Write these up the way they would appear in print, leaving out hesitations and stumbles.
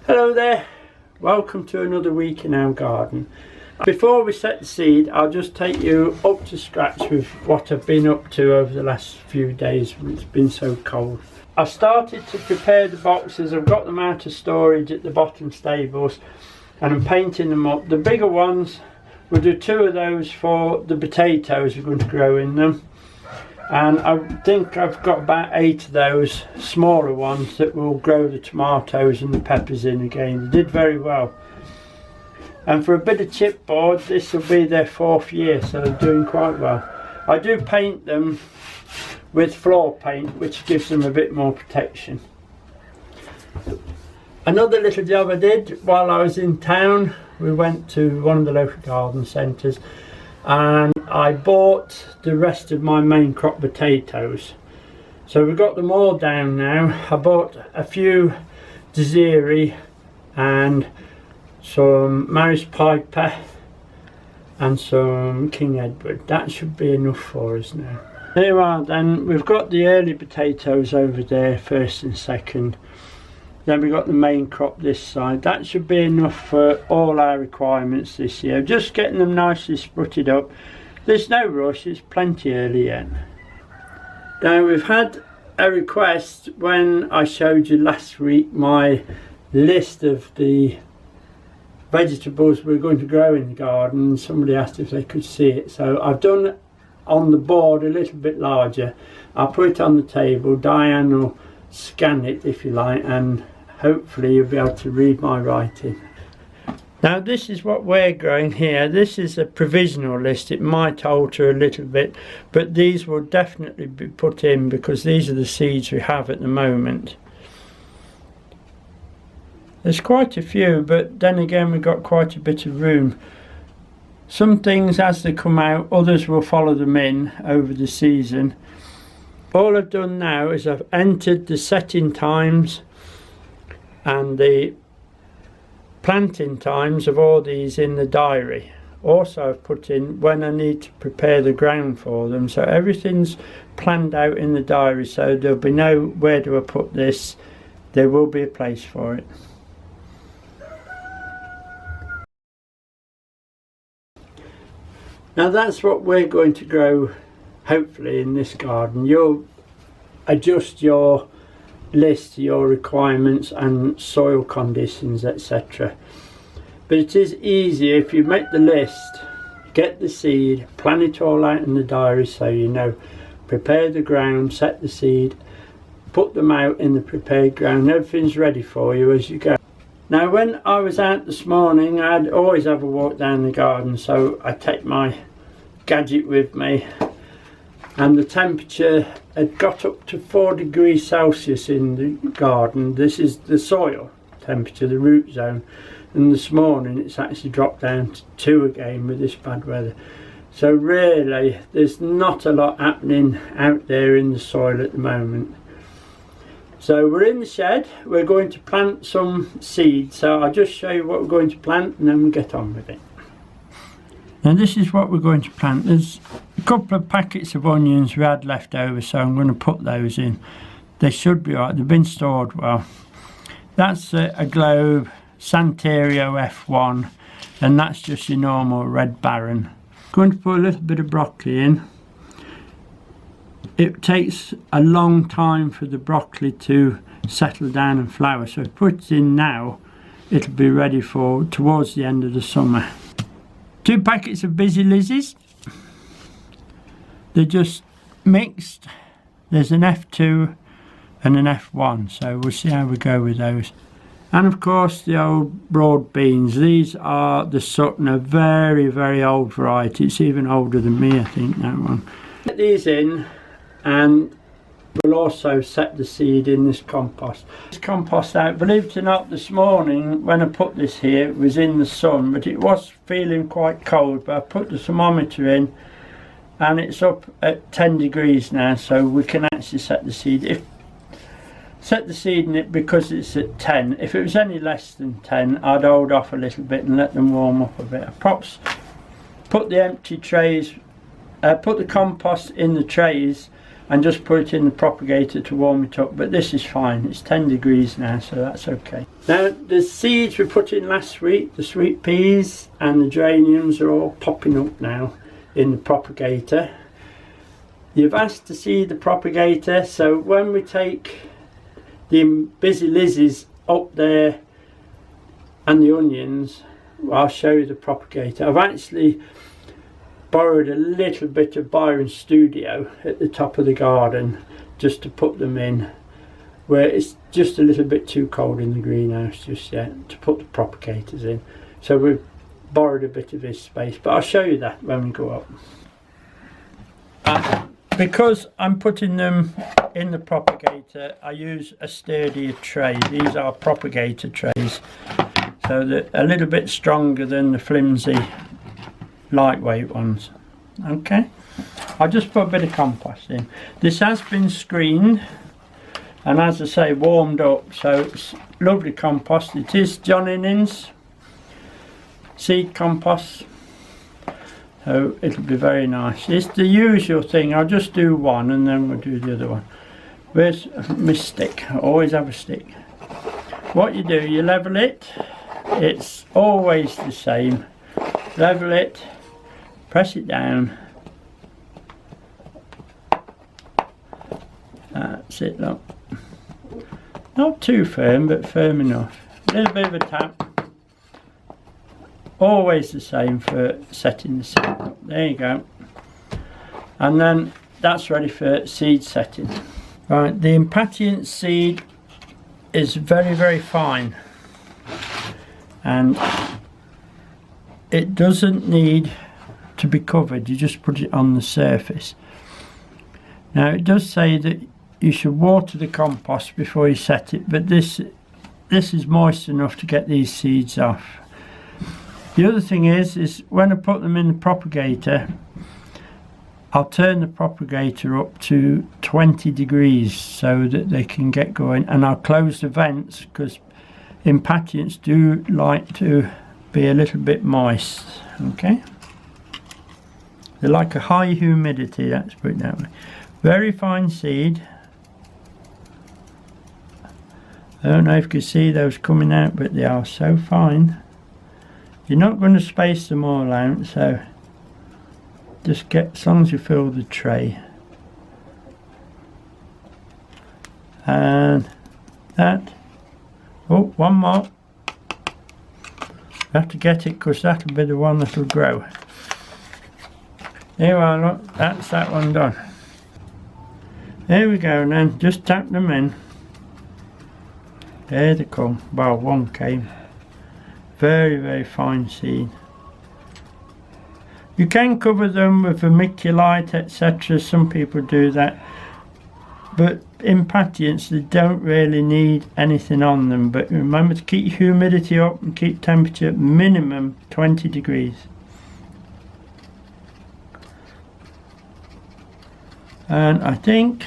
Hello there, welcome to another week in our garden. Before we set the seed, I'll just take you up to scratch with what I've been up to over the last few days. It's been so cold. I started to prepare the boxes. I've got them out of storage at the bottom stables and I'm painting them up. The bigger ones, we'll do 2 of those for the potatoes we're going to grow in them. And I think I've got about 8 of those smaller ones that will grow the tomatoes and the peppers in again. They did very well. And for a bit of chipboard, this will be their 4th year, so they're doing quite well. I do paint them with floor paint, which gives them a bit more protection. Another little job I did while I was in town, we went to one of the local garden centres and I bought the rest of my main crop potatoes. So we've got them all down now. I bought a few Desiree and some Maris Piper and some King Edward. That should be enough for us now. There we are then. We've got the early potatoes over there, first and second. Then we've got the main crop this side. That should be enough for all our requirements this year. Just getting them nicely sprutted up. There's no rush, it's plenty early yet. Now we've had a request when I showed you last week my list of the vegetables we're going to grow in the garden. Somebody asked if they could see it. So I've done on the board a little bit larger. I'll put it on the table. Diane will scan it if you like and hopefully you'll be able to read my writing. Now this is what we're growing here. This is a provisional list. It might alter a little bit, but these will definitely be put in because these are the seeds we have at the moment. There's quite a few, but then again we've got quite a bit of room. Some things as they come out, others will follow them in over the season. All I've done now is I've entered the setting times and the planting times of all these in the diary. Also I've put in when I need to prepare the ground for them, so everything's planned out in the diary, so there'll be no where do I put this, there will be a place for it. Now that's what we're going to grow hopefully in this garden. You'll adjust your list to your requirements and soil conditions, etc. But it is easier if you make the list, get the seed, plan it all out in the diary so you know, prepare the ground, set the seed, put them out in the prepared ground, everything's ready for you as you go. Now when I was out this morning, I'd always have a walk down the garden, so I take my gadget with me, and the temperature had got up to 4 degrees Celsius in the garden. This is the soil temperature, the root zone, and this morning it's actually dropped down to 2 again with this bad weather. So really there's not a lot happening out there in the soil at the moment. So we're in the shed, we're going to plant some seeds, so I'll just show you what we're going to plant and then we'll get on with it. Now this is what we're going to plant. There's a couple of packets of onions we had left over, so I'm going to put those in. They should be alright, they've been stored well. That's a Globe Santerio F1 and that's just your normal Red Baron. Going to put a little bit of broccoli in. It takes a long time for the broccoli to settle down and flower, so if I put it in now it'll be ready for towards the end of the summer. 2 packets of Busy Lizzies. They're just mixed. There's an F2 and an F1, so we'll see how we go with those. And of course the old broad beans. These are the Sutton, a very, very old variety. It's even older than me, I think, that one. Get these in and we'll also set the seed in this compost. This compost out, believe it or not, this morning when I put this here it was in the sun, but it was feeling quite cold, but I put the thermometer in and it's up at 10 degrees now, so we can actually set the seed. Set the seed in it because it's at 10. If it was any less than 10 I'd hold off a little bit and let them warm up a bit. I put the empty trays, put the compost in the trays and just put it in the propagator to warm it up, but this is fine. It's 10 degrees now, so that's okay. Now the seeds we put in last week, the sweet peas and the geraniums, are all popping up now in the propagator. You've asked to see the propagator, so when we take the busy lizzies up there and the onions, I'll show you the propagator. I've actually borrowed a little bit of Byron's studio at the top of the garden just to put them in, where it's just a little bit too cold in the greenhouse just yet to put the propagators in. So we've borrowed a bit of his space, but I'll show you that when we go up. Because I'm putting them in the propagator, I use a sturdier tray. These are propagator trays, so they're a little bit stronger than the flimsy lightweight ones. Okay, I'll just put a bit of compost in. This has been screened and, as I say, warmed up, so it's lovely compost. It is John Innings seed compost, so it'll be very nice. It's the usual thing. I'll just do one and then we'll do the other one. Where's my stick? I always have a stick. What you do, you level it. It's always the same. Level it, press it down. That's it, look. Not too firm, but firm enough. A little bit of a tap. Always the same for setting the seed up. There you go. And then that's ready for seed setting. Right, the Impatiens seed is very, very fine. And it doesn't need to be covered, you just put it on the surface. Now it does say that you should water the compost before you set it, but this is moist enough to get these seeds off. The other thing is when I put them in the propagator, I'll turn the propagator up to 20 degrees so that they can get going, and I'll close the vents because Impatiens do like to be a little bit moist. Okay, they like a high humidity, let's put it that way. Very fine seed. I don't know if you can see those coming out, but they are so fine. You're not going to space them all out, so just get, as long as you fill the tray. And that. Oh, one more. You have to get it because that'll be the one that'll grow. There we are, look, that's that one done. There we go then, just tap them in. There they come. Well, one came. Very, very fine seed. You can cover them with vermiculite, etc. Some people do that. But Impatiens, they don't really need anything on them. But remember to keep humidity up and keep temperature minimum 20 degrees. And I think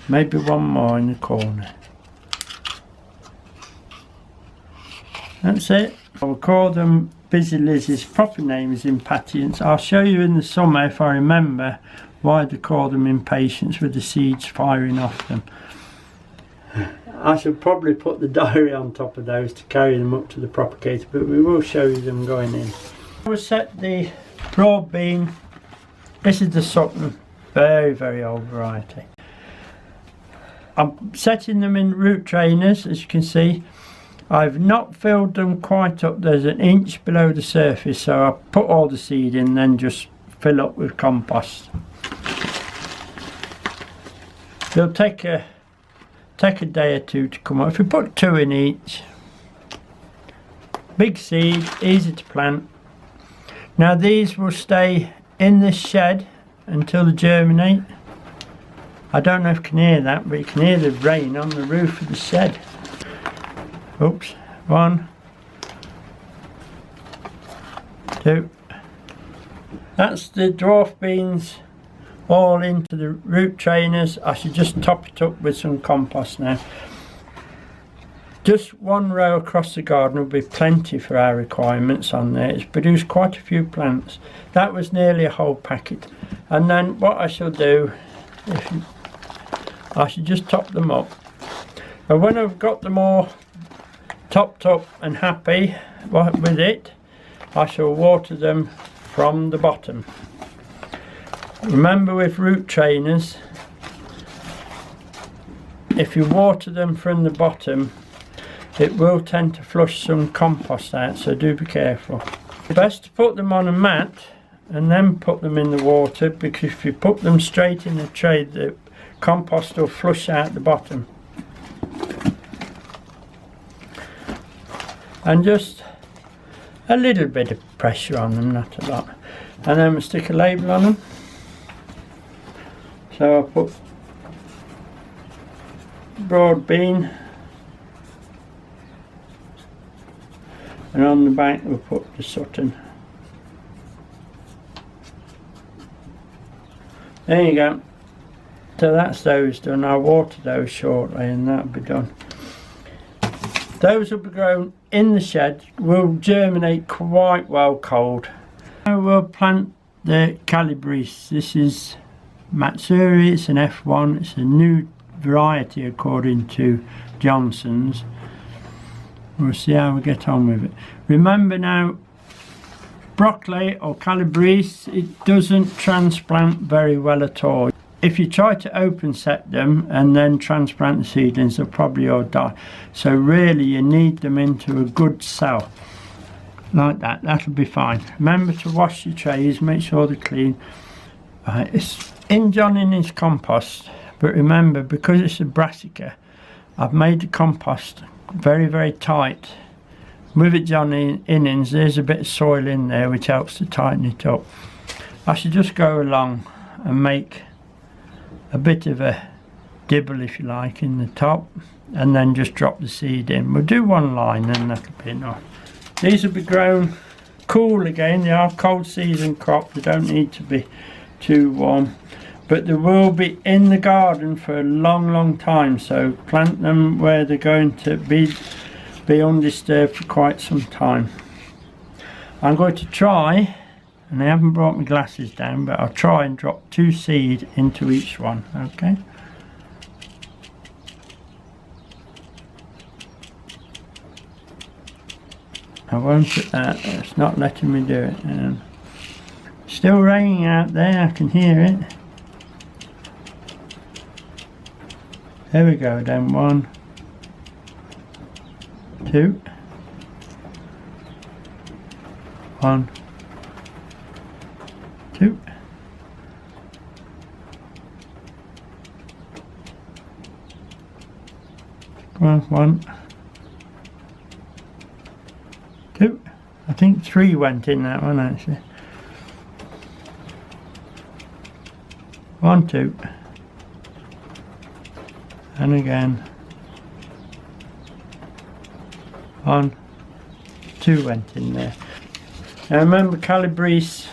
maybe one more in the corner. That's it. I will call them Busy Lizzie's proper name is Impatiens. I'll show you in the summer, if I remember, why they call them Impatiens, with the seeds firing off them. I should probably put the diary on top of those to carry them up to the propagator, but we will show you them going in. I will set the broad bean. This is the Sutton, very, very old variety. I'm setting them in root trainers, as you can see. I've not filled them quite up, there's an inch below the surface, so I put all the seed in, then just fill up with compost. They'll take a day or two to come up. If we put 2 in each, big seed, easy to plant. Now these will stay in this shed until they germinate. I don't know if you can hear that, but you can hear the rain on the roof of the shed. Oops, 1, 2. That's the dwarf beans all into the root trainers. I should just top it up with some compost now. Just one row across the garden will be plenty for our requirements on there. It's produced quite a few plants. That was nearly a whole packet. And then what I shall do, I should just top them up. And when I've got them all topped up and happy with it, I shall water them from the bottom. Remember, with root trainers, if you water them from the bottom, it will tend to flush some compost out, so do be careful. It's best to put them on a mat and then put them in the water, because if you put them straight in the tray, the compost will flush out the bottom. And just a little bit of pressure on them, not a lot. And then we'll stick a label on them. So I'll put broad bean, and on the back we'll put the Sutton. There you go. So that's those done. I'll water those shortly and that'll be done. Those will be grown in the shed, will germinate quite well cold. Now we'll plant the Calabrese. This is Matsuri, it's an F1, it's a new variety according to Johnson's. We'll see how we get on with it. Remember now, broccoli or Calabrese, it doesn't transplant very well at all. If you try to open set them and then transplant the seedlings, they'll probably all die. So really you need them into a good cell. Like that, that'll be fine. Remember to wash your trays, make sure they're clean. It's in John Innings compost, but remember, because it's a brassica, I've made the compost very, very tight. With it John Innings, there's a bit of soil in there which helps to tighten it up. I should just go along and make a bit of a dibble, if you like, in the top, and then just drop the seed in. We'll do one line and that'll be enough. These will be grown cool again. They are cold season crop, they don't need to be too warm, but they will be in the garden for a long time, so plant them where they're going to be undisturbed for quite some time. I'm going to try, and I haven't brought my glasses down, but I'll try and drop 2 seed into each one, okay? I won't put that, it's not letting me do it. Still raining out there, I can hear it. There we go, then 1, 2, 1, 2. Come on, 1, 2. I think 3 went in that one actually. 1, 2. And again. 1, 2 went in there. Now remember, Calabrese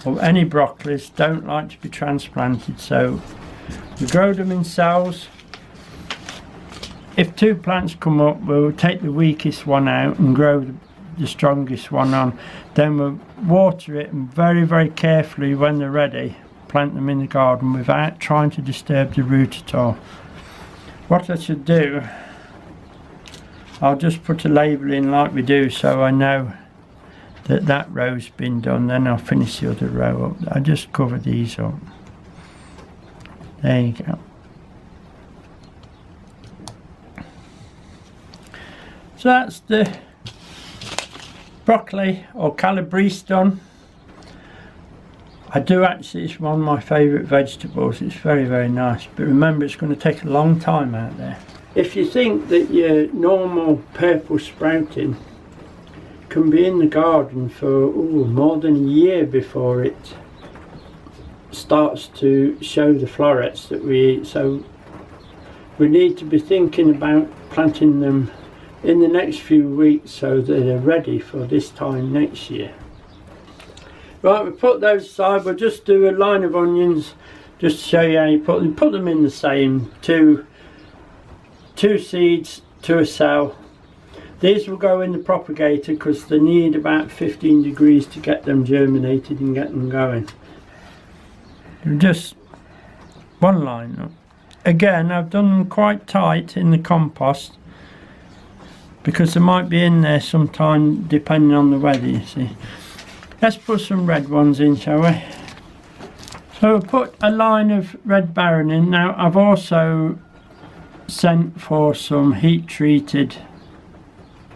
or any broccolis don't like to be transplanted, so we grow them in cells. If 2 plants come up, we'll take the weakest one out and grow the strongest one on. Then we'll water it, and very carefully, when they're ready, plant them in the garden without trying to disturb the root at all. What I should do, I'll just put a label in like we do, so I know that that row's been done. Then I'll finish the other row up. I'll just cover these up. There you go. So that's the broccoli or Calabrese done. I do actually, it's one of my favourite vegetables. It's very nice, but remember, it's going to take a long time out there. If you think that your normal purple sprouting can be in the garden for more than a year before it starts to show the florets that we eat, so we need to be thinking about planting them in the next few weeks so that they're ready for this time next year. Right, we'll put those aside. We'll just do a line of onions just to show you how you put them in the same. Two seeds to a cell. These will go in the propagator because they need about 15 degrees to get them germinated and get them going. Just one line up. Again, I've done them quite tight in the compost because they might be in there sometime depending on the weather, you see. Let's put some red ones in, shall we? So we'll put a line of red barron in. Now I've also sent for some heat treated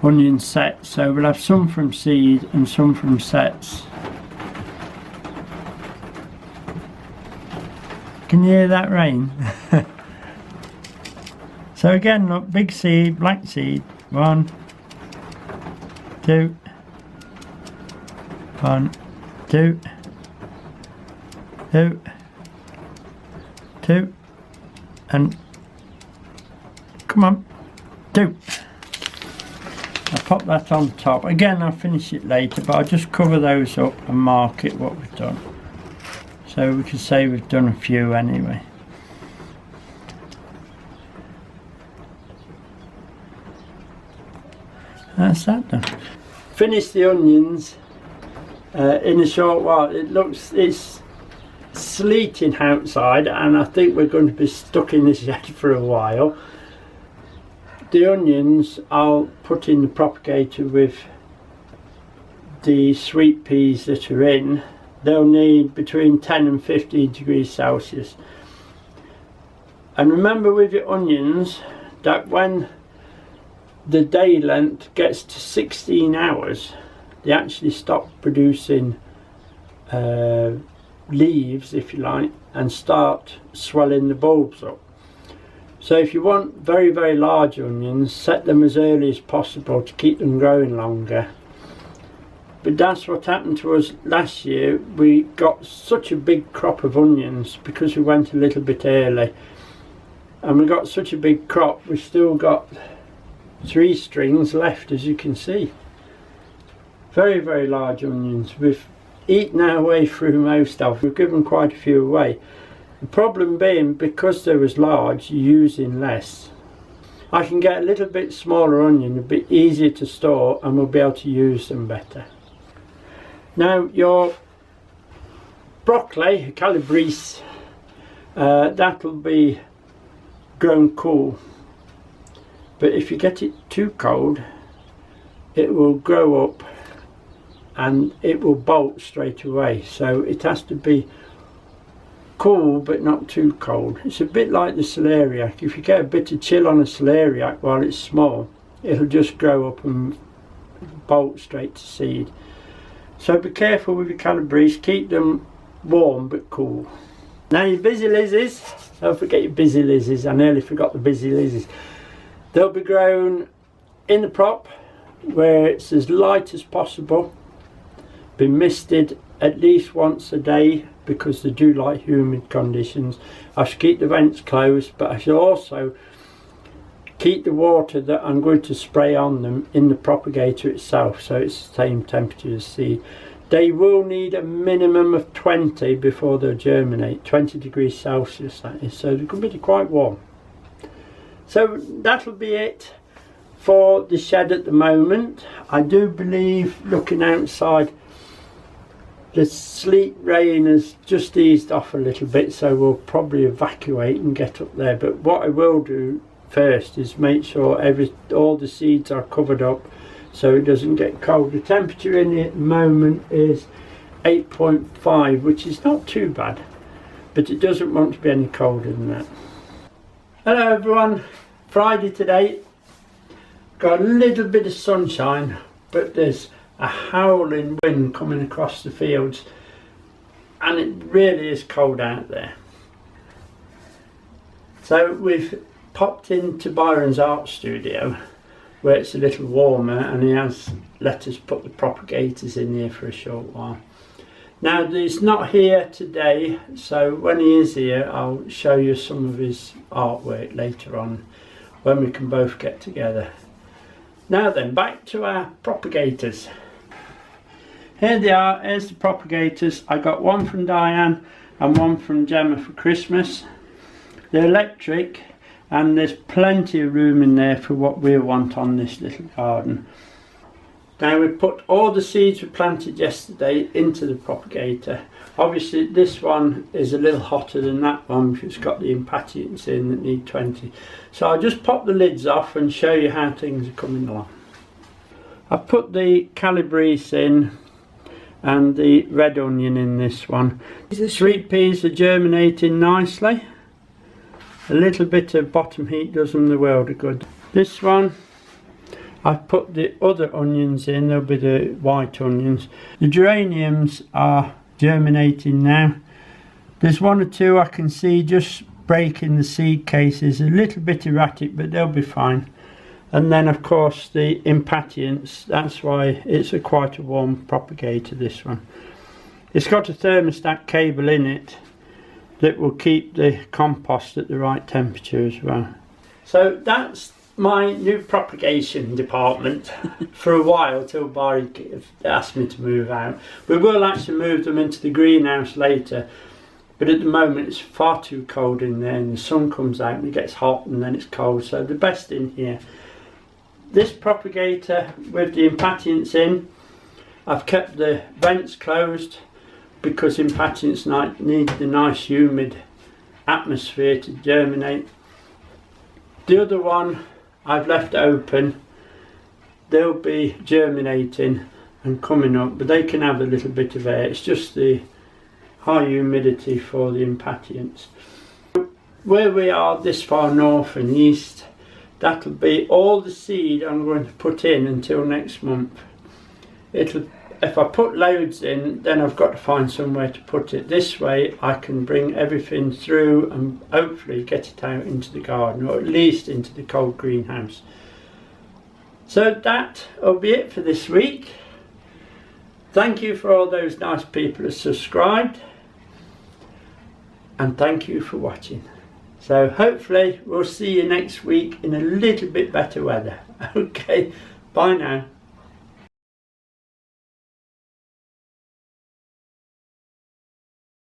onion sets, so we'll have some from seed and some from sets. Can you hear that rain? So again, look, big seed, black seed, 1, 2, 1, 2, 2, 2, and come on, 2. I'll pop that on top. Again, I'll finish it later, but I'll just cover those up and mark it what we've done. So we can say we've done a few anyway. That's that done. Finish the onions in a short while. It's sleeting outside and I think we're going to be stuck in this shed for a while. The onions I'll put in the propagator with the sweet peas that are in. They'll need between 10 and 15 degrees Celsius. And remember with your onions that when the day length gets to 16 hours, they actually stop producing leaves, if you like, and start swelling the bulbs up. So if you want very, very large onions, set them as early as possible to keep them growing longer. But that's what happened to us last year. We got such a big crop of onions because we went a little bit early, and we got such a big crop, we still got 3 strings left, as you can see. Very, very large onions. We've eaten our way through most of. We've given quite a few away. The problem being, because they was large, you're using less. I can get a little bit smaller onion, a bit easier to store, and we'll be able to use them better. Now your broccoli, calabrese, that'll be grown cool. But if you get it too cold, it will grow up and it will bolt straight away. So it has to be cool but not too cold. It's a bit like the celeriac. If you get a bit of chill on a celeriac while it's small, it'll just grow up and bolt straight to seed. So be careful with your calabrese. Keep them warm but cool. Now your busy lizzies, don't forget your busy lizzies. I nearly forgot the busy lizzies. They'll be grown in the prop where it's as light as possible. Be misted at least once a day because they do like humid conditions. I should keep the vents closed, but I should also keep the water that I'm going to spray on them in the propagator itself, so it's the same temperature as seed. They will need a minimum of 20 before they'll germinate, 20 degrees Celsius that is, so they're going to be quite warm. So that'll be it for the shed at the moment. I do believe, looking outside, the sleet rain has just eased off a little bit, so we'll probably evacuate and get up there. But what I will do first is make sure all the seeds are covered up so it doesn't get cold. The temperature in it at the moment is 8.5, which is not too bad, but it doesn't want to be any colder than that. Hello everyone, Friday today. Got a little bit of sunshine, but there's a howling wind coming across the fields and it really is cold out there. So we've popped into Byron's art studio where it's a little warmer, and he has let us put the propagators in here for a short while. Now he's not here today, so when he is here I'll show you some of his artwork later on when we can both get together. Now then, back to our propagators. Here they are, here's the propagators. I got one from Diane and one from Gemma for Christmas. They're electric, and there's plenty of room in there for what we want on this little garden. Now we put all the seeds we planted yesterday into the propagator. Obviously this one is a little hotter than that one because it's got the Impatiens in that need 20. So I'll just pop the lids off and show you how things are coming along. I've put the calabrese in and the red onion in this one. The sweet peas are germinating nicely. A little bit of bottom heat does them the world of good. This one, I've put the other onions in, they'll be the white onions. The geraniums are germinating now. There's one or two I can see just breaking the seed cases, a little bit erratic, but they'll be fine. And then of course the Impatiens, that's why it's quite a warm propagator, this one. It's got a thermostat cable in it that will keep the compost at the right temperature as well. So that's my new propagation department for a while till Barry asked me to move out. We will actually move them into the greenhouse later, but at the moment it's far too cold in there and the sun comes out and it gets hot and then it's cold, so the best in here. This propagator with the Impatiens in, I've kept the vents closed because Impatiens need the nice humid atmosphere to germinate. The other one I've left open. They'll be germinating and coming up, but they can have a little bit of air. It's just the high humidity for the Impatiens. Where we are this far north and east, that'll be all the seed I'm going to put in until next month. If I put loads in, then I've got to find somewhere to put it. This way I can bring everything through and hopefully get it out into the garden, or at least into the cold greenhouse. So that will be it for this week. Thank you for all those nice people who subscribed, and thank you for watching. So hopefully we'll see you next week in a little bit better weather. Okay, bye now.